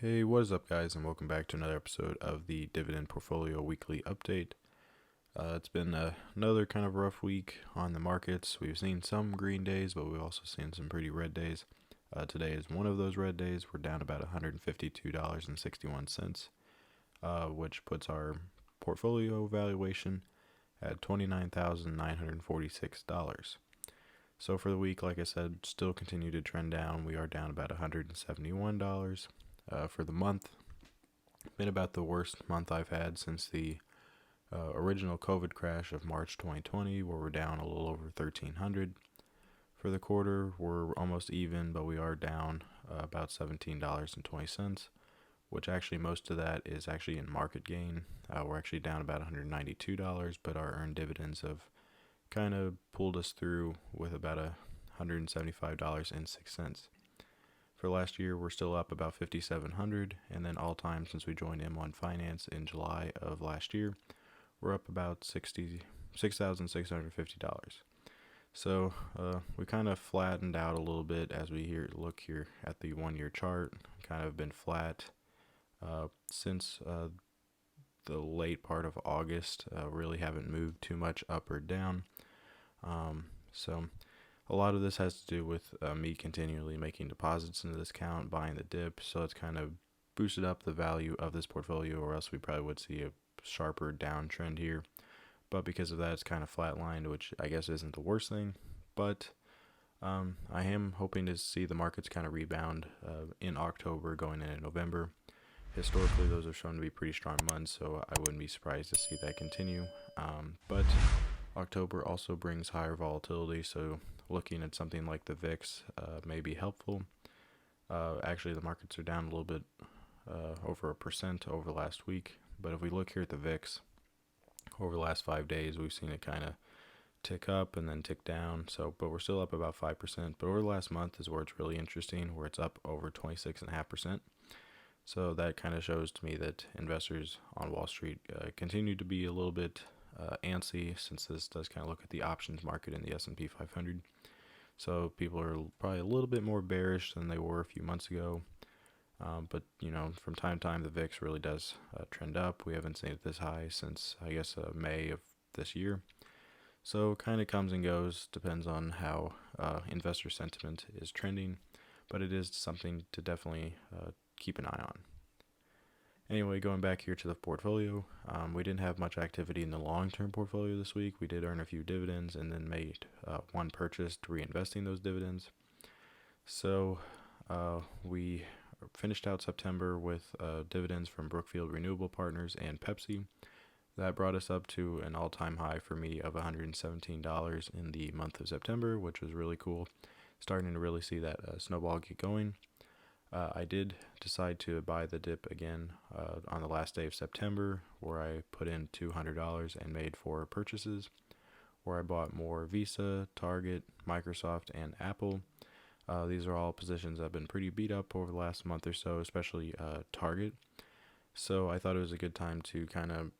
Hey, what is up, guys, and welcome back to another episode of the Dividend Portfolio Weekly Update. It's been another kind of rough week on the markets. We've seen some green days, but we've also seen some pretty red days. Today is one of those red days. We're down about $152.61, which puts our portfolio valuation at $29,946. So for the week, like I said, still continue to trend down. We are down about $171. For the month, been about the worst month I've had since the original COVID crash of March 2020, where we're down a little over 1,300. For the quarter, we're almost even, but we are down about $17.20, which actually most of that is actually in market gain. We're actually down about $192, but our earned dividends have kind of pulled us through with about $175.06. For last year, we're still up about $5,700, and then all time since we joined M1 Finance in July of last year, we're up about $6,650. So we kind of flattened out a little bit as we look here at the 1-year chart. Kind of been flat since the late part of August. Really haven't moved too much up or down. So a lot of this has to do with me continually making deposits into this account, buying the dip, so it's kind of boosted up the value of this portfolio, or else we probably would see a sharper downtrend here. But because of that, it's kind of flatlined, which I guess isn't the worst thing. But I am hoping to see the markets kind of rebound in October going into November. Historically, those have shown to be pretty strong months, so I wouldn't be surprised to see that continue. But October also brings higher volatility, so looking at something like the VIX may be helpful. Actually, the markets are down a little bit, over 1% over last week. But if we look here at the VIX, over the last 5 days, we've seen it kind of tick up and then tick down. But we're still up about 5%. But over the last month is where it's really interesting, where it's up over 26.5%. So that kind of shows to me that investors on Wall Street continue to be a little bit antsy, since this does kind of look at the options market in the S&P 500. So people are probably a little bit more bearish than they were a few months ago. But, from time to time, the VIX really does trend up. We haven't seen it this high since, I guess, May of this year. So kind of comes and goes, depends on how investor sentiment is trending. But it is something to definitely keep an eye on. Anyway, going back here to the portfolio, we didn't have much activity in the long-term portfolio this week. We did earn a few dividends and then made one purchase to reinvesting those dividends. So we finished out September with dividends from Brookfield Renewable Partners and Pepsi. That brought us up to an all-time high for me of $117 in the month of September, which was really cool. Starting to really see that snowball get going. I did decide to buy the dip again on the last day of September, where I put in $200 and made 4 purchases, where I bought more Visa, Target, Microsoft, and Apple. These are all positions that have been pretty beat up over the last month or so, especially Target. So I thought it was a good time to kind of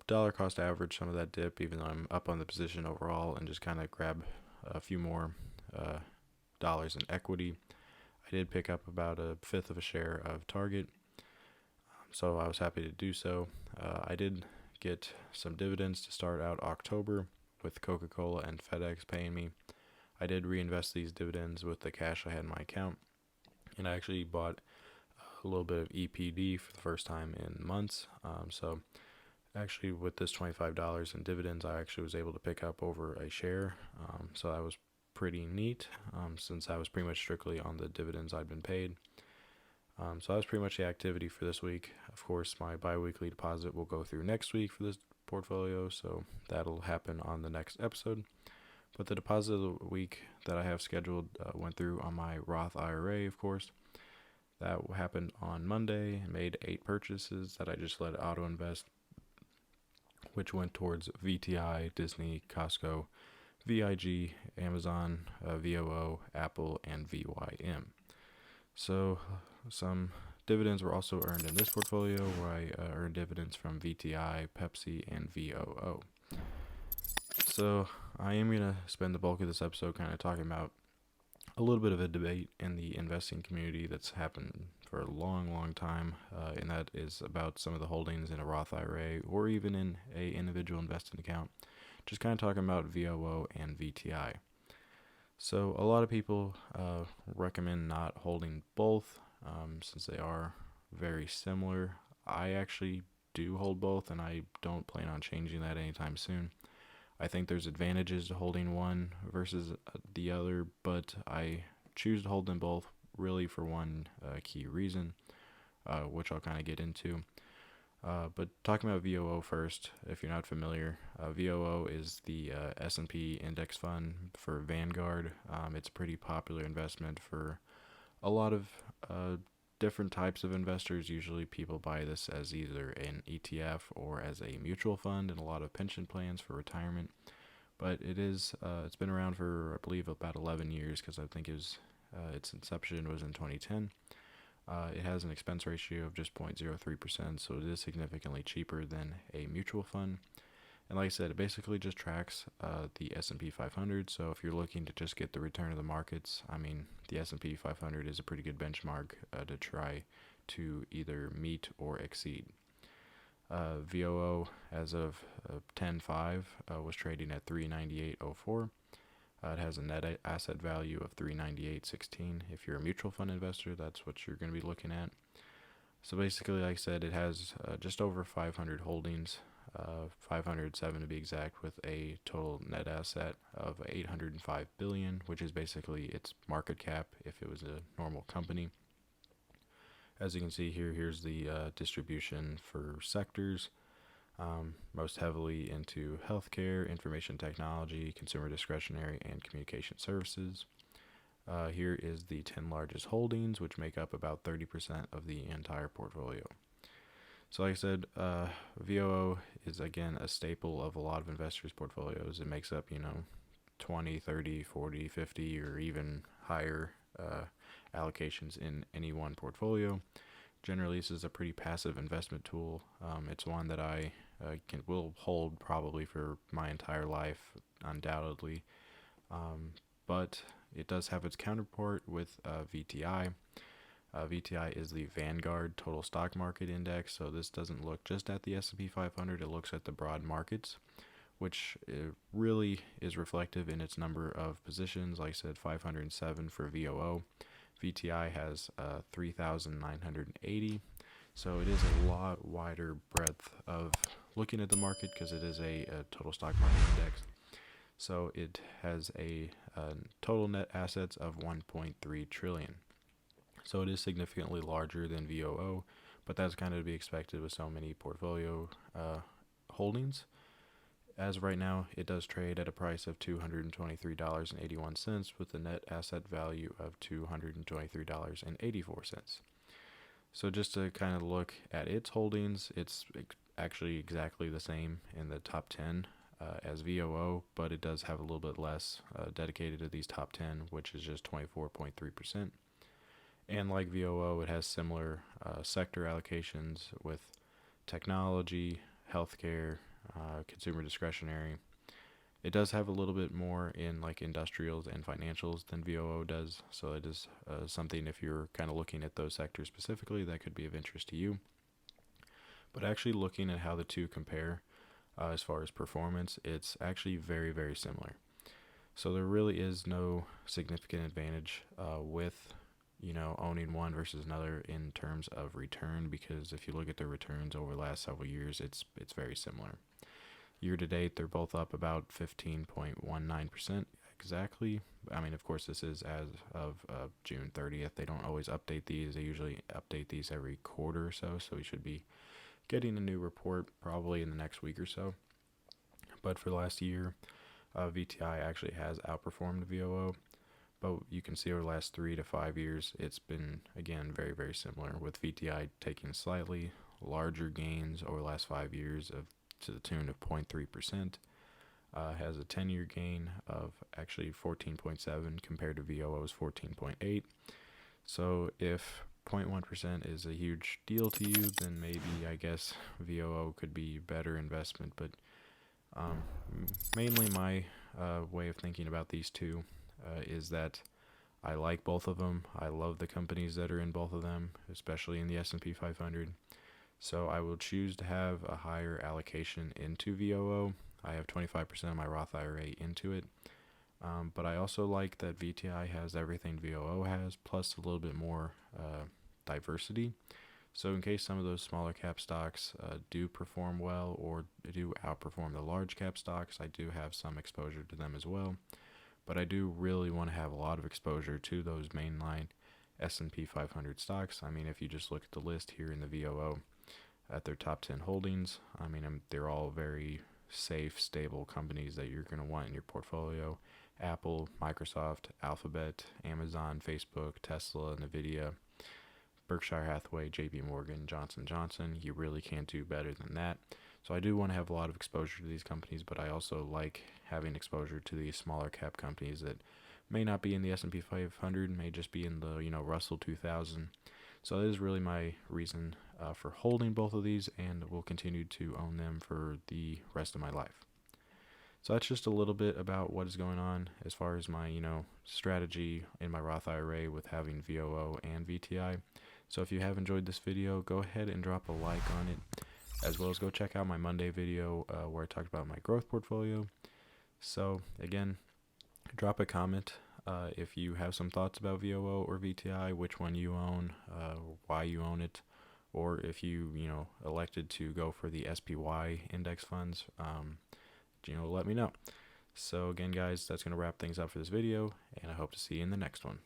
dollar cost average some of that dip, even though I'm up on the position overall, and just kind of grab a few more dollars in equity. I did pick up about 1/5 of a share of Target, so I was happy to do so. I did get some dividends to start out October, with Coca-Cola and FedEx paying me. I did reinvest these dividends with the cash I had in my account, and I actually bought a little bit of EPD for the first time in months. So actually with this $25 in dividends, I actually was able to pick up over a share. So that was pretty neat, since I was pretty much strictly on the dividends I'd been paid. So that was pretty much the activity for this week. Of course, my bi-weekly deposit will go through next week for this portfolio, so that'll happen on the next episode. But the deposit of the week that I have scheduled went through on my Roth IRA, of course. That happened on Monday. I made 8 purchases that I just let auto invest, which went towards VTI, Disney, Costco, VIG, Amazon, VOO, Apple, and VYM. So some dividends were also earned in this portfolio, where I earned dividends from VTI, Pepsi, and VOO. So I am going to spend the bulk of this episode kind of talking about a little bit of a debate in the investing community that's happened for a long time, and that is about some of the holdings in a Roth IRA or even in a individual investing account. Just kind of talking about VOO and VTI. So a lot of people recommend not holding both since they are very similar. I actually do hold both, and I don't plan on changing that anytime soon. I think there's advantages to holding one versus the other, but I choose to hold them both really for one key reason, which I'll kind of get into. But talking about VOO first, if you're not familiar, VOO is the S&P index fund for Vanguard. It's a pretty popular investment for a lot of different types of investors. Usually people buy this as either an ETF or as a mutual fund in a lot of pension plans for retirement. But it's been around for, I believe, about 11 years, because I think its inception was in 2010. It has an expense ratio of just 0.03%, so it is significantly cheaper than a mutual fund. And like I said, it basically just tracks the S&P 500. So if you're looking to just get the return of the markets, I mean, the S&P 500 is a pretty good benchmark to try to either meet or exceed. VOO, as of 10/5, was trading at 398.04. It has a net asset value of 398.16. If you're a mutual fund investor, that's what you're going to be looking at. So basically, like I said, it has just over 500 holdings, 507 to be exact, with a total net asset of 805 billion, which is basically its market cap if it was a normal company. As you can see here, here's the distribution for sectors. Most heavily into healthcare, information technology, consumer discretionary, and communication services. Here is the 10 largest holdings, which make up about 30% of the entire portfolio. So like I said, VOO is, again, a staple of a lot of investors' portfolios. It makes up, 20, 30, 40, 50, or even higher allocations in any one portfolio. Generally, this is a pretty passive investment tool. It's one that I will hold probably for my entire life, undoubtedly. But it does have its counterpart with VTI. VTI is the Vanguard Total Stock Market Index, so this doesn't look just at the S&P 500, it looks at the broad markets, which really is reflective in its number of positions. Like I said, 507 for VOO. VTI has 3,980, so it is a lot wider breadth of looking at the market because it is a total stock market index. So it has a total net assets of 1.3 trillion. So it is significantly larger than VOO, but that's kind of to be expected with so many portfolio holdings. As of right now, it does trade at a price of $223.81 with a net asset value of $223.84. So just to kind of look at its holdings, it's actually exactly the same in the top 10 as VOO, but it does have a little bit less dedicated to these top 10, which is just 24.3%. And like VOO, it has similar sector allocations with technology, healthcare, consumer discretionary. It does have a little bit more in like industrials and financials than VOO does, so it is something, if you're kind of looking at those sectors specifically, that could be of interest to you. But actually looking at how the two compare as far as performance, it's actually very, very similar. So there really is no significant advantage with owning one versus another in terms of return, because if you look at their returns over the last several years, it's very similar. Year to date, they're both up about 15.19% exactly. I mean, of course, this is as of June 30th. They don't always update these. They usually update these every quarter or so, so we should be getting a new report probably in the next week or so. But for the last year, VTI actually has outperformed VOO. But you can see over the last 3 to 5 years, it's been, again, very, very similar, with VTI taking slightly larger gains over the last 5 years to the tune of 0.3%. Has a 10-year gain of actually 14.7 compared to VOO's 14.8. So if 0.1% is a huge deal to you, then maybe, I guess, VOO could be a better investment. But mainly my way of thinking about these two is that I like both of them. I love the companies that are in both of them, especially in the S&P 500. So I will choose to have a higher allocation into VOO. I have 25% of my Roth IRA into it. But I also like that VTI has everything VOO has, plus a little bit more diversity. So in case some of those smaller cap stocks do perform well or do outperform the large cap stocks, I do have some exposure to them as well. But I do really want to have a lot of exposure to those mainline S&P 500 stocks. I mean, if you just look at the list here in the VOO at their top 10 holdings, I mean, they're all very safe, stable companies that you're going to want in your portfolio. Apple, Microsoft, Alphabet, Amazon, Facebook, Tesla, Nvidia, Berkshire Hathaway, JP Morgan, Johnson Johnson. You really can't do better than that. So I do want to have a lot of exposure to these companies, but I also like having exposure to these smaller cap companies that may not be in the S&P 500, may just be in the Russell 2000. So that is really my reason for holding both of these, and will continue to own them for the rest of my life. So that's just a little bit about what is going on as far as my strategy in my Roth IRA with having VOO and VTI. So if you have enjoyed this video, go ahead and drop a like on it, as well as go check out my Monday video where I talked about my growth portfolio. So again, drop a comment if you have some thoughts about VOO or VTI, which one you own, why you own it, or if you elected to go for the SPY index funds, let me know. So again, guys, that's going to wrap things up for this video, and I hope to see you in the next one.